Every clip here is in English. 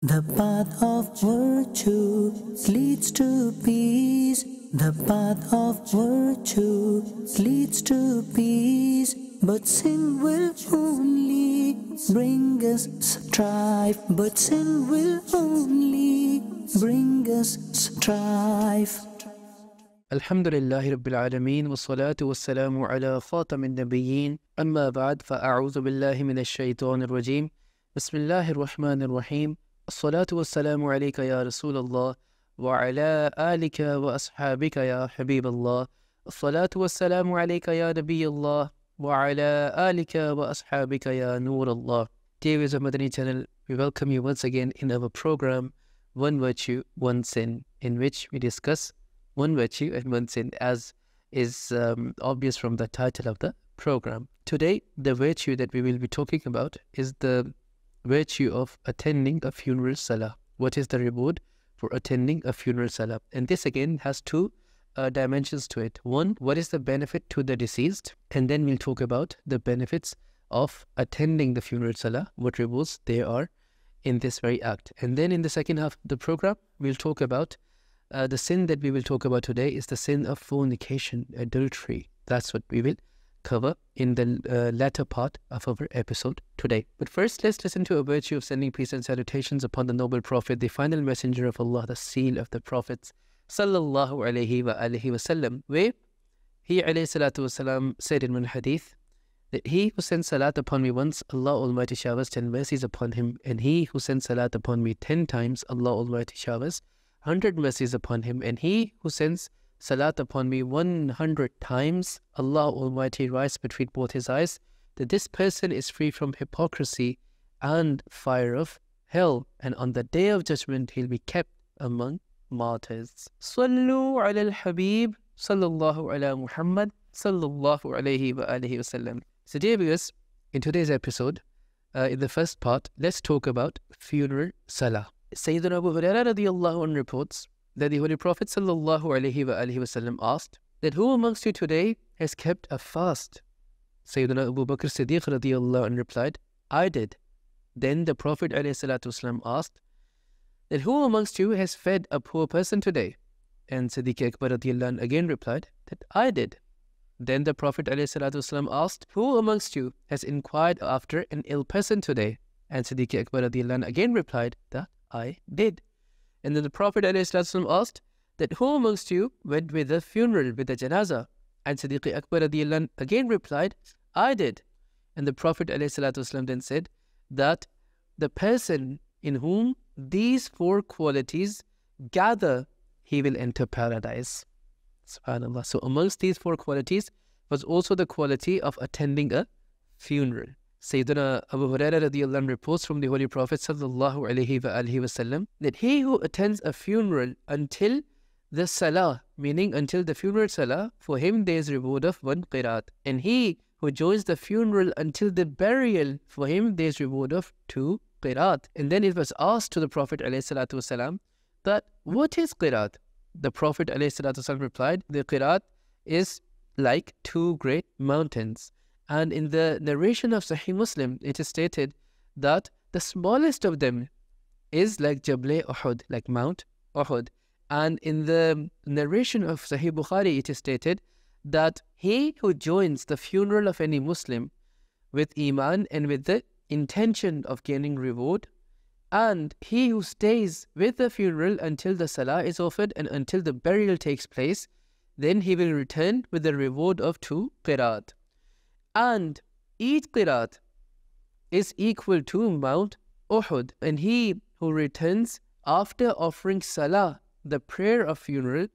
The path of virtue leads to peace. The path of virtue leads to peace. But sin will only bring us strife. But sin will only bring us strife. Alhamdulillahi Rabbil Alameen, wassalatu wassalamu ala khatamin nabiyyin, amma ba'd, fa'a'udhu billahi minash shaitanir rajim. Bismillahir Rahmanir Rahim. As-salatu wassalamu alayka ya Rasulallah, wa ala alika wa ashabika ya Habiballah. As-salatu wassalamu alayka ya Nabiyallah, wa ala alika wa ashabika ya Noorallah. Dear viewers of Madani Channel, we welcome you once again in our program, One Virtue, One Sin, in which we discuss one virtue and one sin, as is obvious from the title of the program. Today, the virtue that we will be talking about is the virtue of attending a funeral salah. What is the reward for attending a funeral salah? And this again has two dimensions to it. One, what is the benefit to the deceased? And then we'll talk about the benefits of attending the funeral salah, what rewards there are in this very act. And then in the second half of the program, we'll talk about the sin that we will talk about today is the sin of fornication, adultery. That's what we will cover in the latter part of our episode today. But first, let's listen to a virtue of sending peace and salutations upon the noble Prophet, the final messenger of Allah, the seal of the Prophets, sallallahu alayhi wa alihi wasallam, where he alayhi salatu wasalam said in one hadith that he who sends salat upon me once, Allah Almighty showers 10 mercies upon him, and he who sends salat upon me 10 times, Allah Almighty showers 100 mercies upon him, and he who sends salat upon me 100 times, Allah Almighty writes between both his eyes that this person is free from hypocrisy and fire of hell, and on the day of judgment he'll be kept among martyrs. Sallu ala al-Habib, sallallahu ala Muhammad, sallallahu alayhi wa alihi wasallam. So dear viewers, in today's episode, in the first part, let's talk about funeral salah. Sayyidina Abu Hurairah radiyallahu anhu reports that the Holy Prophet sallallahu alayhi wa alihi wasallam asked that who amongst you today has kept a fast? Sayyidina Abu Bakr Siddiq radiyallahu anhu replied, I did. Then the Prophet alayhi salatu wasallam asked that who amongst you has fed a poor person today? And Siddiq Akbar radiyallahu anhu again replied that I did. Then the Prophet alayhi salatu wasallam asked, who amongst you has inquired after an ill person today? And Siddiq Akbar radiyallahu anhu again replied that I did. And then the Prophet ﷺ asked that who amongst you went with a funeral, with a janazah? And Siddiq Akbar radiallahu anh again replied, I did. And the Prophet ﷺ then said that the person in whom these four qualities gather, he will enter paradise. SubhanAllah. So amongst these four qualities was also the quality of attending a funeral. Sayyidina Abu Hurairah radiyallahu anh reports from the Holy Prophet sallallahu alayhi wa alihi wasallam that he who attends a funeral until the salah, meaning until the funeral salah, for him there is reward of 1 qiraat. And he who joins the funeral until the burial, for him there is reward of 2 qiraat. And then it was asked to the Prophet alayhi salatu wasalam that what is qiraat? The Prophet alayhi salatu wasalam replied, the qiraat is like 2 great mountains. And in the narration of Sahih Muslim, it is stated that the smallest of them is like Jabal Uhud, like Mount Uhud. And in the narration of Sahih Bukhari, it is stated that he who joins the funeral of any Muslim with Iman and with the intention of gaining reward, and he who stays with the funeral until the salah is offered and until the burial takes place, then he will return with the reward of 2 qiraat. And each qiraat is equal to Mount Uhud. And he who returns after offering salah, the prayer of funeral,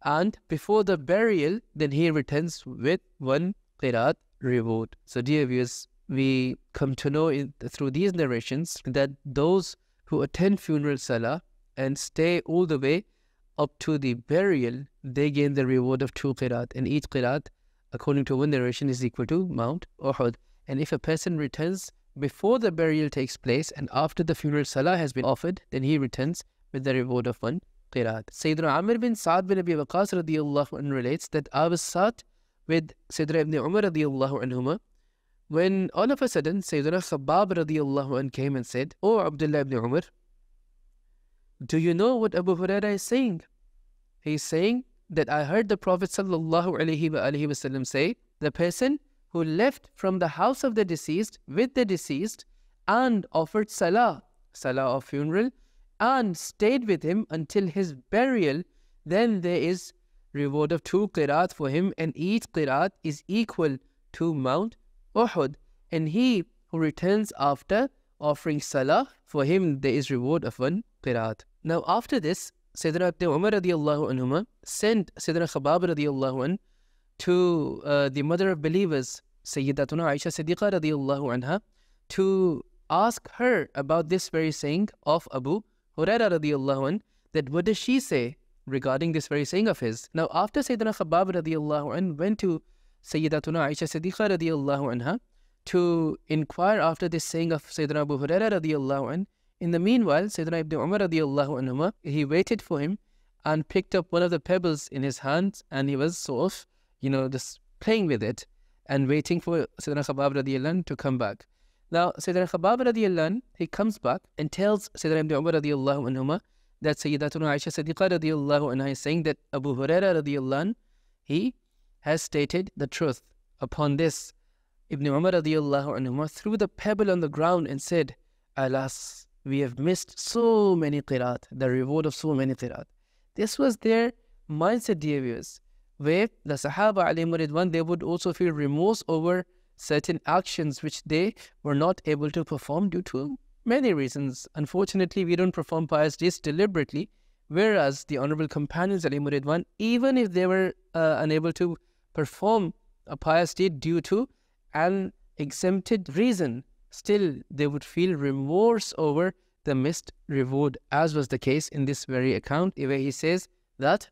and before the burial, then he returns with 1 qiraat reward. So dear viewers, we come to know through these narrations that those who attend funeral salah and stay all the way up to the burial, they gain the reward of 2 qiraat. And each qiraat, according to one narration, is equal to Mount Uhud. And if a person returns before the burial takes place and after the funeral salah has been offered, then he returns with the reward of 1 qiraat. Sayyidina Amr bin Sa'd bin Abi Waqqas radiyallahu anhu relates that I was sat with Sayyidina Ibn Umar radiyallahu anhuma when all of a sudden Sayyidina Khabbab radiyallahu anhu came and said, O Abdullah ibn Umar, do you know what Abu Huraira is saying? He's saying that I heard the Prophet ﷺ say, the person who left from the house of the deceased with the deceased and offered salah of funeral, and stayed with him until his burial, then there is reward of 2 qiraat for him, and each qiraat is equal to Mount Uhud. And he who returns after offering salah, for him there is reward of 1 qiraat. Now after this, Sayyidina Ibn Umar radiallahu anhuma sent Sayyidina Khabab radiallahu anh to the mother of believers, Sayyidatuna Aisha Siddiqa radiallahu anha, to ask her about this very saying of Abu Huraira radiallahu anh, that what does she say regarding this very saying of his. Now after Sayyidina Khabab radiallahu anh went to Sayyidatuna Aisha Siddiqa radiallahu anha to inquire after this saying of Sayyidina Abu Huraira radiallahu anh, in the meanwhile, Sayyidina Ibn Umar radiallahu anhuma, he waited for him and picked up one of the pebbles in his hands, and he was sort of, just playing with it and waiting for Sayyidina Khabab radiallahu anh to come back. Now, Sayyidina Khabab radiallahu anh, he comes back and tells Sayyidina Ibn Umar radiallahu anhuma that Sayyidatuna Aisha Siddiqa radiallahu anha is saying that Abu Huraira radiallahu anh, he has stated the truth. Upon this, Ibn Umar radiallahu anhuma threw the pebble on the ground and said, alas, we have missed so many qiraat, the reward of so many qiraat. This was their mindset, dear viewers, where the Sahaba alayhim ridwan, they would also feel remorse over certain actions which they were not able to perform due to many reasons. Unfortunately, we don't perform pious deeds deliberately, whereas the honorable companions alayhim ridwan, even if they were unable to perform a pious deed due to an exempted reason, still they would feel remorse over the missed reward, as was the case in this very account, where he says that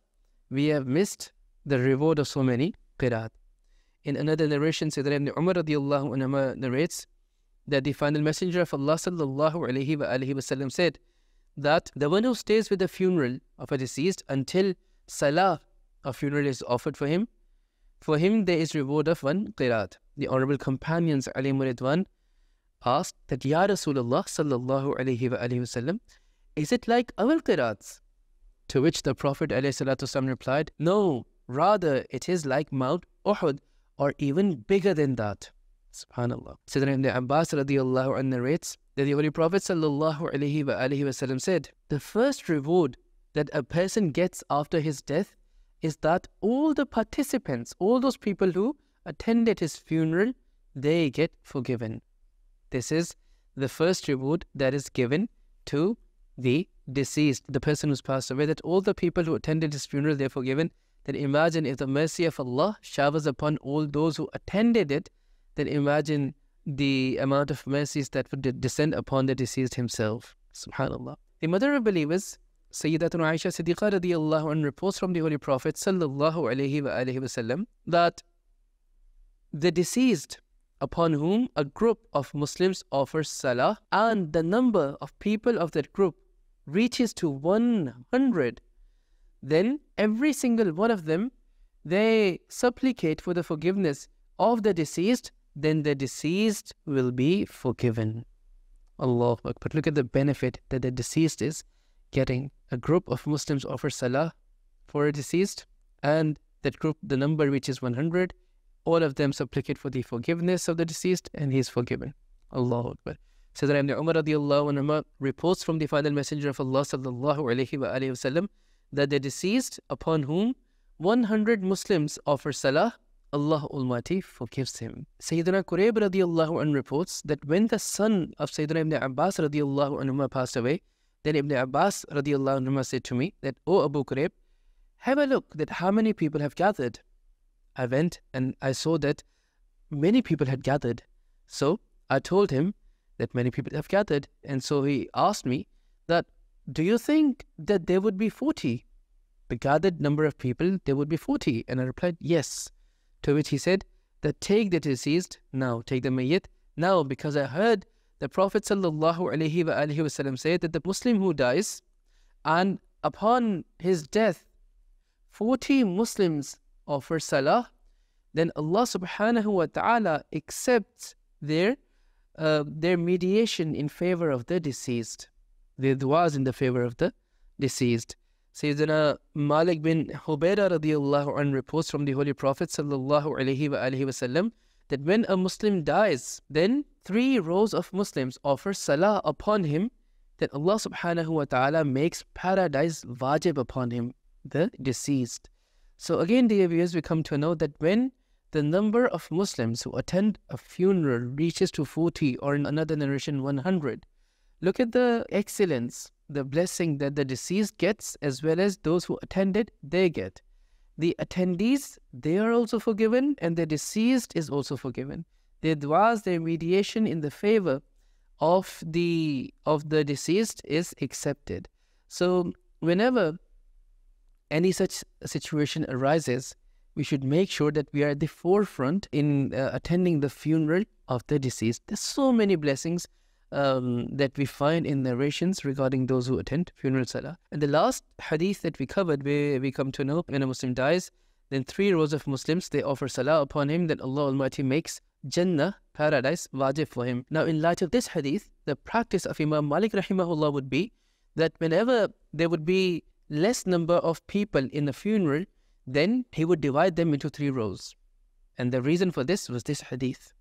we have missed the reward of so many qiraat. In another narration, Sayyidina Ibn Umar radiallahu anhu narrates that the final messenger of Allah sallallahu alayhi wa sallam said that the one who stays with the funeral of a deceased until salah of funeral is offered for him there is reward of 1 qiraat. The honorable companions alayhim ridwan asked that, Ya Rasulullah sallallahu alayhi wa sallam, is it like our qiraats? To which the Prophet alayhi salatu wasallam replied, no, rather it is like Mount Uhud, or even bigger than that. Subhanallah. Sayyidina Ibn Abbas radiallahu anhu narrates that the Holy Prophet sallallahu alayhi wa sallam said, the first reward that a person gets after his death is that all the participants, all those people who attended his funeral, they get forgiven. This is the first reward that is given to the deceased, the person who's passed away, that all the people who attended his funeral, they're forgiven. Then imagine if the mercy of Allah showers upon all those who attended it, then imagine the amount of mercies that would descend upon the deceased himself. Subhanallah. The mother of believers, Sayyidatuna Aisha Siddiqa radiallahu anha, reports from the Holy Prophet sallallahu alayhi wa sallam that the deceased upon whom a group of Muslims offers salah, and the number of people of that group reaches to 100, then every single one of them, they supplicate for the forgiveness of the deceased, then the deceased will be forgiven. Allahu Akbar. Look at the benefit that the deceased is getting. A group of Muslims offer salah for a deceased, and that group, the number reaches 100. All of them supplicate for the forgiveness of the deceased, and he is forgiven. Allahu Akbar. Sayyidina Ibn Umar radiallahu anhu reports from the final messenger of Allah sallallahu alayhi wa sallam that the deceased upon whom 100 Muslims offer salah, Allah Almighty forgives him. Sayyidina Qurayb radiallahu anhu reports that when the son of Sayyidina Ibn Abbas radiallahu anhu passed away, then Ibn Abbas radiallahu anhu said to me that, O Abu Qurayb, have a look that how many people have gathered. I went and I saw that many people had gathered. So I told him that many people have gathered. And so he asked me that, do you think that there would be 40? The gathered number of people, there would be 40. And I replied, yes. To which he said that take the deceased now, take the mayyit now, because I heard the Prophet sallallahu alayhi wa sallam say that the Muslim who dies and upon his death 40 Muslims offer salah, then Allah subhanahu wa ta'ala accepts their mediation in favor of the deceased. Their du'as in the favor of the deceased. Sayyidina Malik bin Hubayra radiyallahu anhu reports from the Holy Prophet sallallahu alaihi wasallam that when a Muslim dies, then 3 rows of Muslims offer salah upon him, that Allah subhanahu wa ta'ala makes paradise wajib upon him, the deceased. So again, dear viewers, we come to know that when the number of Muslims who attend a funeral reaches to 40, or in another narration 100, look at the excellence, the blessing that the deceased gets, as well as those who attended, they get. The attendees, they are also forgiven, and the deceased is also forgiven. Their du'as, their mediation in the favor of the deceased is accepted. So whenever any such situation arises, we should make sure that we are at the forefront in attending the funeral of the deceased. There's so many blessings that we find in narrations regarding those who attend funeral salah. And the last hadith that we covered, where we come to know when a Muslim dies, then 3 rows of Muslims, they offer salah upon him, that Allah Almighty makes Jannah, paradise, wajib for him. Now, in light of this hadith, the practice of Imam Malik rahimahullah would be that whenever there would be less number of people in a funeral, then he would divide them into 3 rows. And the reason for this was this hadith.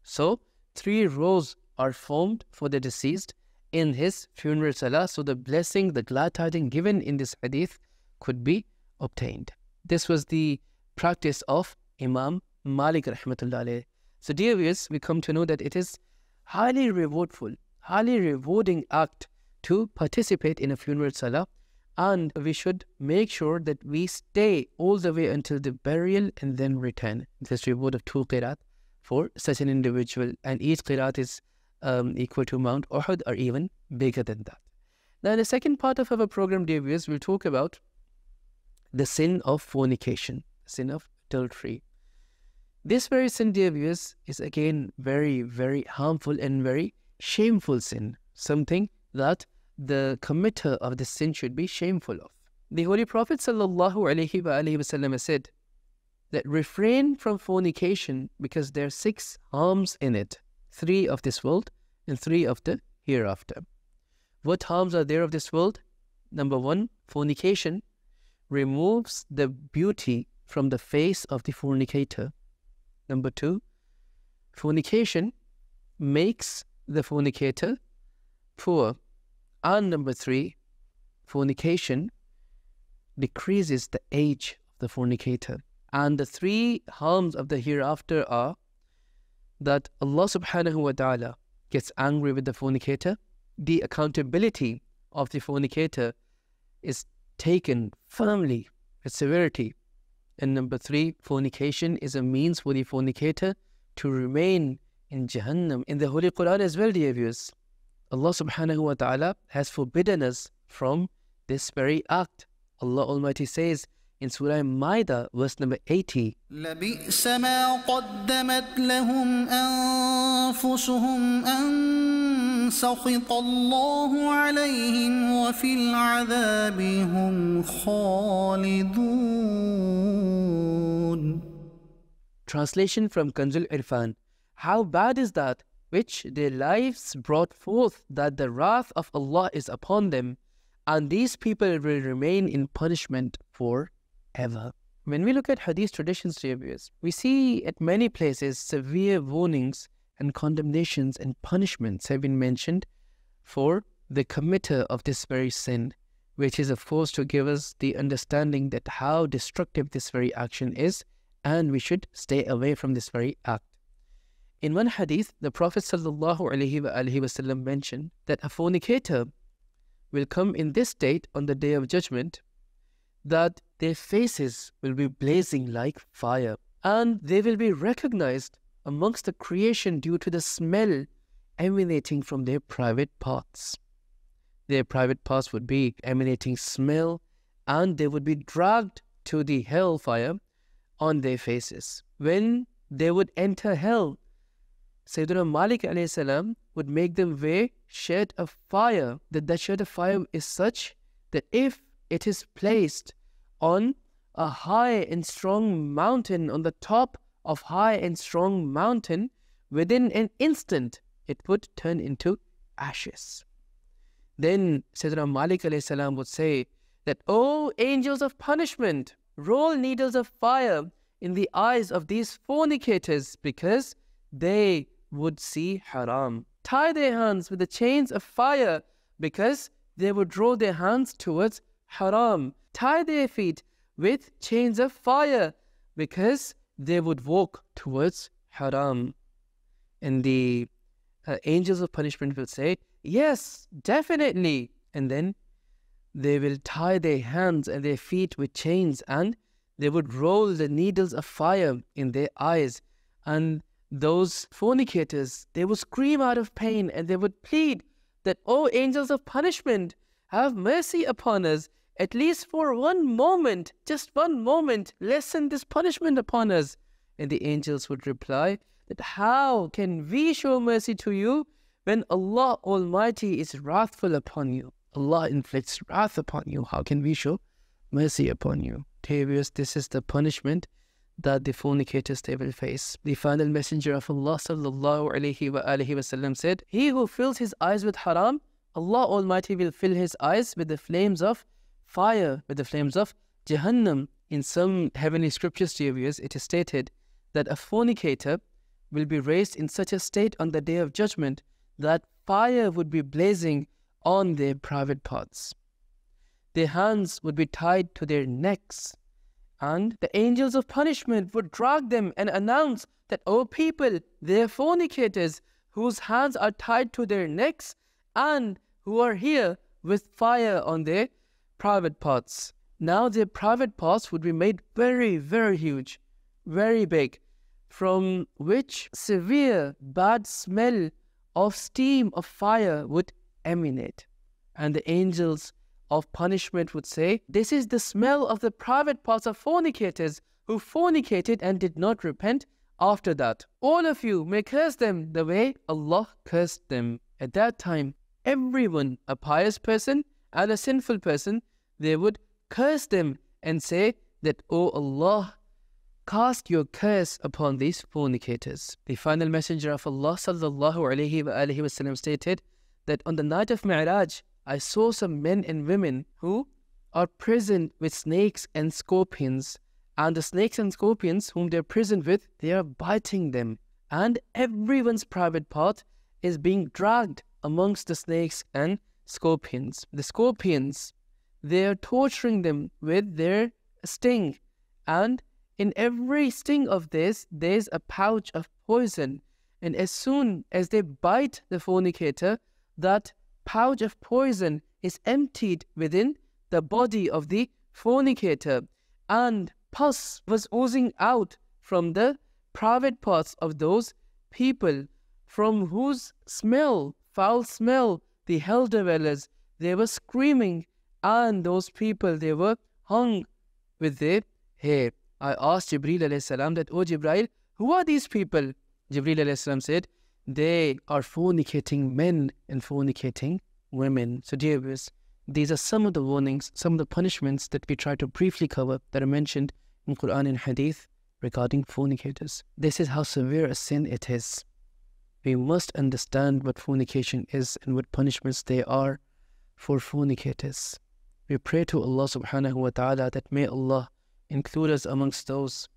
So 3 rows are formed for the deceased in his funeral salah, so the blessing, the glad tidings given in this hadith could be obtained. This was the practice of Imam Malik rahmatullah alayhi. So dear viewers, we come to know that it is highly rewardful, highly rewarding act to participate in a funeral salah, and we should make sure that we stay all the way until the burial and then return. This reward of 2 qiraat for such an individual, and each qiraat is equal to Mount Uhud or even bigger than that. Now in the second part of our program, dear viewers, we'll talk about the sin of fornication, sin of adultery. This very sin, dear viewers, is again very, very harmful and very shameful sin, something that the committer of the sin should be shameful of. The Holy Prophet sallallahu alaihi wasallam said that refrain from fornication, because there are 6 harms in it, 3 of this world and 3 of the hereafter. What harms are there of this world? Number 1, fornication removes the beauty from the face of the fornicator. Number 2, fornication makes the fornicator poor. And number 3, fornication decreases the age of the fornicator. And the 3 harms of the hereafter are that Allah subhanahu wa ta'ala gets angry with the fornicator, the accountability of the fornicator is taken firmly with severity, and number 3, fornication is a means for the fornicator to remain in Jahannam. In the Holy Quran as well, dear viewers, Allah subhanahu wa ta'ala has forbidden us from this very act. Allah Almighty says in Surah Ma'idah, verse number 80, لَبِئْسَ مَا قَدَّمَتْ لَهُمْ أَنفُسُهُمْ أَن سَخِطَ اللَّهُ عَلَيْهِمْ وَفِي الْعَذَابِ هُمْ خَالِدُونَ. Translation from Kanzul Irfan. How bad is that which their lives brought forth, that the wrath of Allah is upon them, and these people will remain in punishment forever. When we look at hadith traditions, dear viewers, we see at many places severe warnings and condemnations and punishments have been mentioned for the committer of this very sin, which is of course to give us the understanding that how destructive this very action is, and we should stay away from this very act. In one hadith, the Prophet ﷺ mentioned that a fornicator will come in this state on the Day of Judgment, that their faces will be blazing like fire, and they will be recognized amongst the creation due to the smell emanating from their private parts. Their private parts would be emanating smell, and they would be dragged to the hellfire on their faces. When they would enter hell, Sayyidina Malik alayhi salam would make them wear shirt of fire. That shirt of fire is such that if it is placed on a high and strong mountain, on the top of high and strong mountain, within an instant it would turn into ashes. Then Sayyidina Malik alayhi salam would say that, "O angels of punishment, roll needles of fire in the eyes of these fornicators because they would see haram. Tie their hands with the chains of fire because they would draw their hands towards haram. Tie their feet with chains of fire because they would walk towards haram." And the angels of punishment will say, "Yes, definitely." And then they will tie their hands and their feet with chains, and they would roll the needles of fire in their eyes. And those fornicators, they would scream out of pain and they would plead that, "O angels of punishment, have mercy upon us, at least for one moment, just one moment, lessen this punishment upon us." And the angels would reply that, "How can we show mercy to you when Allah Almighty is wrathful upon you? Allah inflicts wrath upon you. How can we show mercy upon you?" Dear viewers, this is the punishment that the fornicators they will face. The final messenger of Allah sallallahu alaihi wasallam said, "He who fills his eyes with haram, Allah Almighty will fill his eyes with the flames of fire, with the flames of Jahannam." In some heavenly scriptures, dear viewers, it is stated that a fornicator will be raised in such a state on the day of judgment that fire would be blazing on their private parts. Their hands would be tied to their necks, and the angels of punishment would drag them and announce that, "O people, they are fornicators whose hands are tied to their necks and who are here with fire on their private parts." Now their private parts would be made very, very huge, very big, from which severe bad smell of steam of fire would emanate. And the angels of punishment would say, "This is the smell of the private parts of fornicators who fornicated and did not repent after that. All of you may curse them the way Allah cursed them." At that time, everyone, a pious person and a sinful person, they would curse them and say that, "O Allah, cast your curse upon these fornicators." The final messenger of Allah sallallahu alaihi wasallam stated that on the night of Mi'raj, I saw some men and women who are prisoned with snakes and scorpions, and the snakes and scorpions whom they are prisoned with, they are biting them, and everyone's private part is being dragged amongst the snakes and scorpions. The scorpions, they are torturing them with their sting, and in every sting of this, there's a pouch of poison, and as soon as they bite the fornicator, that pouch of poison is emptied within the body of the fornicator, and pus was oozing out from the private parts of those people, from whose smell, foul smell, the hell dwellers, they were screaming, and those people, they were hung with their hair. I asked Jibreel alayhi salam that, "O Jibreel, who are these people?" Jibreel alayhi salam said, "They are fornicating men and fornicating women." So dear viewers, these are some of the warnings, some of the punishments that we try to briefly cover that are mentioned in Quran and Hadith regarding fornicators. This is how severe a sin it is. We must understand what fornication is and what punishments they are for fornicators. We pray to Allah subhanahu wa ta'ala that may Allah include us amongst those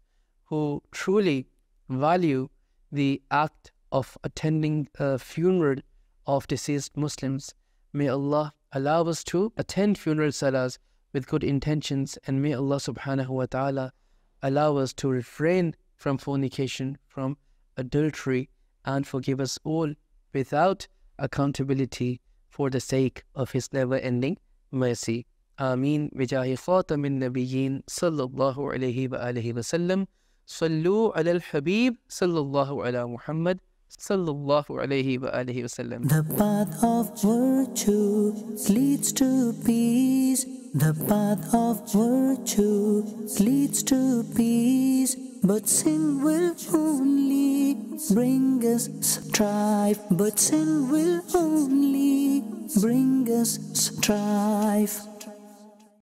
who truly value the act of attending a funeral of deceased Muslims. May Allah allow us to attend funeral salahs with good intentions, and may Allah subhanahu wa ta'ala allow us to refrain from fornication, from adultery, and forgive us all without accountability for the sake of His never-ending mercy. Ameen. Bijahi khatamin nabiyyin sallallahu alayhi wa alihi wa sallam. Sallu ala al-habib sallallahu ala Muhammad sallallahu alayhi wa alihi wa sallam. The path of virtue leads to peace. The path of virtue leads to peace. But sin will only bring us strife. But sin will only bring us strife.